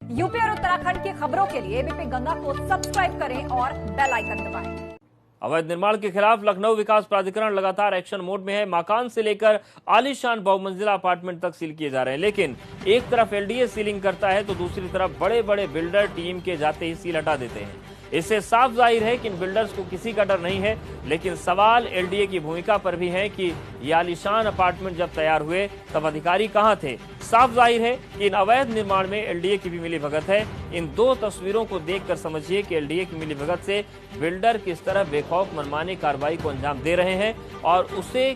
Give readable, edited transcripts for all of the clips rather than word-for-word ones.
UP और उत्तराखंड की खबरों के लिए एबीपी गंगा को सब्सक्राइब करें और बेल आइकन दबाएं। अवैध निर्माण के खिलाफ लखनऊ विकास प्राधिकरण लगातार एक्शन मोड में है। मकान से लेकर आलीशान बहुमंजिला अपार्टमेंट तक सील किए जा रहे हैं, लेकिन एक तरफ एलडीए सीलिंग करता है तो दूसरी तरफ बड़े बड़े बिल्डर टीम के जाते ही सील हटा देते हैं। इससे साफ जाहिर है कि इन बिल्डर्स को किसी का डर नहीं है, लेकिन सवाल एलडीए की भूमिका पर भी है कि ये आलीशान अपार्टमेंट जब तैयार हुए तब अधिकारी कहां थे। साफ जाहिर है कि इन अवैध निर्माण में एलडीए की भी मिलीभगत है। इन दो तस्वीरों को देखकर समझिए कि एलडीए की मिलीभगत से बिल्डर किस तरह बेखौफ मनमानी कार्रवाई को अंजाम दे रहे हैं और उसे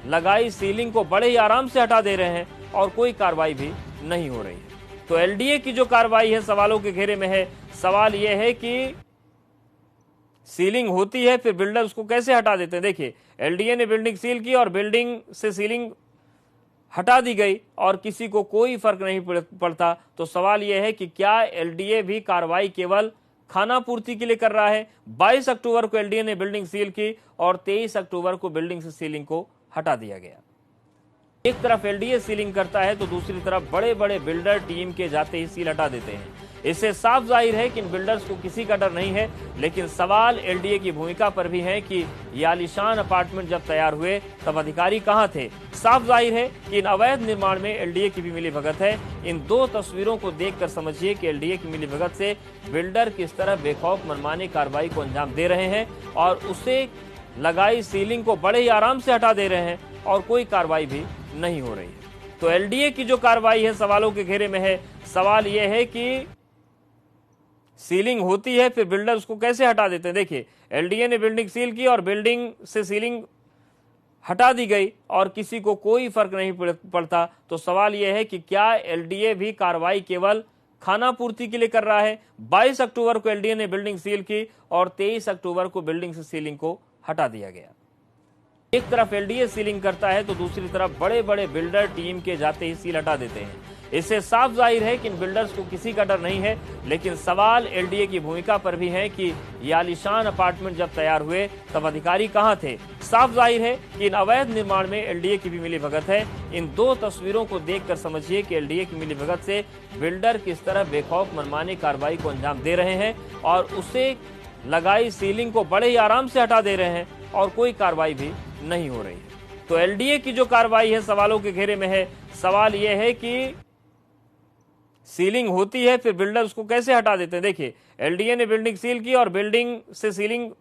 लगाई सीलिंग को बड़े ही आराम से हटा दे रहे हैं और कोई कार्रवाई भी नहीं हो रही है। तो एलडीए की जो कार्रवाई है सवालों के घेरे में है। सवाल यह है कि सीलिंग होती है फिर बिल्डर उसको कैसे हटा देते हैं। देखिए, एलडीए ने बिल्डिंग सील की और बिल्डिंग से सीलिंग हटा दी गई और किसी को कोई फर्क नहीं पड़ता। तो सवाल यह है कि क्या एलडीए भी कार्रवाई केवल खाना पूर्ति के लिए कर रहा है। 22 अक्टूबर को एलडीए ने बिल्डिंग सील की और 23 अक्टूबर को बिल्डिंग से सीलिंग को हटा दिया गया। एक तरफ एलडीए सीलिंग करता है तो दूसरी तरफ बड़े बड़े बिल्डर टीम के जाते ही सील हटा देते हैं। इससे साफ जाहिर है कि इन बिल्डर्स को किसी का डर नहीं है, लेकिन सवाल एलडीए की भूमिका पर भी है कि ये आलीशान अपार्टमेंट जब तैयार हुए तब अधिकारी कहां थे। साफ जाहिर है कि इन अवैध निर्माण में एलडीए की भी मिलीभगत है। इन दो तस्वीरों को देखकर समझिए कि एलडीए की मिलीभगत से बिल्डर किस तरह बेखौफ मनमानी कार्रवाई को अंजाम दे रहे हैं और उसे लगाई सीलिंग को बड़े ही आराम से हटा दे रहे हैं और कोई कार्रवाई भी नहीं हो रही है। तो एलडीए की जो कार्रवाई है सवालों के घेरे में है। सवाल यह है कि सीलिंग होती है फिर बिल्डर उसको कैसे हटा देते हैं। देखिए, एलडीए ने बिल्डिंग सील की और बिल्डिंग से सीलिंग हटा दी गई और किसी को कोई फर्क नहीं पड़ता। तो सवाल यह है कि क्या एलडीए भी कार्रवाई केवल खाना पूर्ति के लिए कर रहा है। 22 अक्टूबर को एलडीए ने बिल्डिंग सील की और 23 अक्टूबर को बिल्डिंग से सीलिंग को हटा दिया गया। एक तरफ एलडीए सीलिंग करता है तो दूसरी तरफ बड़े बड़े बिल्डर टीम के जाते ही सील हटा देते हैं। इससे साफ जाहिर है कि इन बिल्डर्स को किसी का डर नहीं है, लेकिन सवाल एलडीए की भूमिका पर भी है कि ये आलीशान अपार्टमेंट जब तैयार हुए तब अधिकारी कहां थे। साफ जाहिर है कि इन अवैध निर्माण में एलडीए की भी मिलीभगत है। इन दो तस्वीरों को देखकर समझिए कि एलडीए की मिलीभगत से बिल्डर किस तरह बेखौफ मनमानी कार्रवाई को अंजाम दे रहे हैं और उसे लगाई सीलिंग को बड़े ही आराम से हटा दे रहे हैं और कोई कार्रवाई भी नहीं हो रही है। तो एलडीए की जो कार्रवाई है सवालों के घेरे में है। सवाल यह है कि सीलिंग होती है फिर बिल्डर उसको कैसे हटा देते हैं। देखिए, एलडीए ने बिल्डिंग सील की और बिल्डिंग से सीलिंग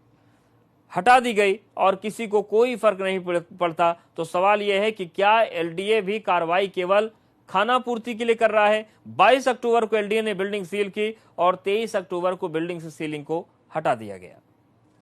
हटा दी गई और किसी को कोई फर्क नहीं पड़ता। तो सवाल यह है कि क्या एलडीए भी कार्रवाई केवल खाना पूर्ति के लिए कर रहा है। 22 अक्टूबर को एलडीए ने बिल्डिंग सील की और 23 अक्टूबर को बिल्डिंग से सीलिंग को हटा दिया गया।